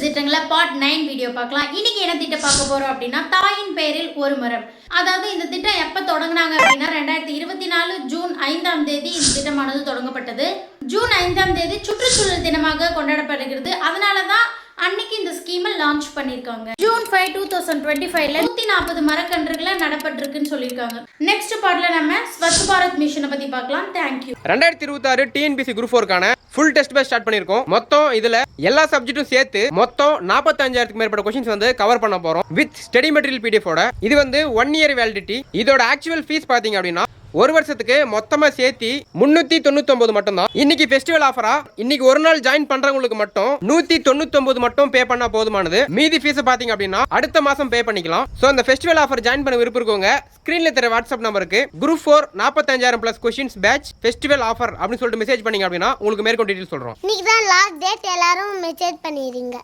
திட்டங்களை part 9 video பார்க்கலாம். இன்னைக்கு என்ன திட்டம் பார்க்க போறோம் அப்படின்னா தாயின் பெயரில் ஒரு மரம். அதாவது இந்த திட்டம் எப்ப தொடங்கினாங்க அப்படின்னா 2024 ஜூன் 5ஆம் தேதி இந்த திட்டமானது தொடங்கப்பட்டது. ஜூன் 5ஆம் தேதி சுற்றுச்சூழல் தினமாக கொண்டாடப்படுகிறது. அதனாலதான் அன்னைக்கு இந்த ஸ்கீமை லான்ச் பண்ணிருக்காங்க. ஜூன் 5, 2025ல 140 மரக்கன்றுகளை நடப்பட்டிருக்குன்னு சொல்லியிருக்காங்க. நெக்ஸ்ட் பார்ட்ல நம்ம ஸ்வச் பாரத் மிஷனை பத்தி பார்க்கலாம். தேங்க்யூ. 2026 டிஎன்பிசி குரூப் 4க்கான ஃபுல் டெஸ்ட் பேட்ச் ஸ்டார்ட் பண்ணிருக்கோம். மொத்தம் இதுல எல்லா சப்ஜெக்ட்டும் சேர்த்து மொத்தம் 45,000க்கு மேற்பட்ட क्वेश्चंस வந்து கவர் பண்ண போறோம் வித் ஸ்டடி மெட்டீரியல் PDF ஓட. இது வந்து 1 இயர் வேலிடிட்டி. இதோட ஆக்சுவல் ஃபீஸ் பாத்தீங்க அப்படின்னா ஒரு வருஷத்துக்கு மொத்தமா சேர்த்து 399 மட்டும் தான். இன்னைக்கு ஃபெஸ்டிவல் ஆஃபரா இன்னைக்கு ஒரு நாள் ஜாயின் பண்றவங்களுக்கு மட்டும் 199 மட்டும் பே பண்ணா போதுமானது. மீதி ஃபீஸ் பாத்தீங்க அப்படின்னா அடுத்த மாசம் பே பண்ணிக்கலாம். சோ இந்த ஃபெஸ்டிவல் ஆஃபர் ஜாயின் பண்ண விருப்பம் இருக்கவங்க ஸ்கிரீன்ல தெரிய வாட்ஸ்அப் நம்பருக்கு group 4 45,000 plus questions batch festival offer அப்படின்னு சொல்லிட்டு மெசேஜ் பண்ணீங்க அப்படின்னா உங்களுக்கு மேற்கொண்டு டீடைல்ஸ் சொல்றோம். இன்னைக்கு தான் லாஸ்ட் டேட், எல்லாரும் மெசேஜ் பண்ணிடுங்க.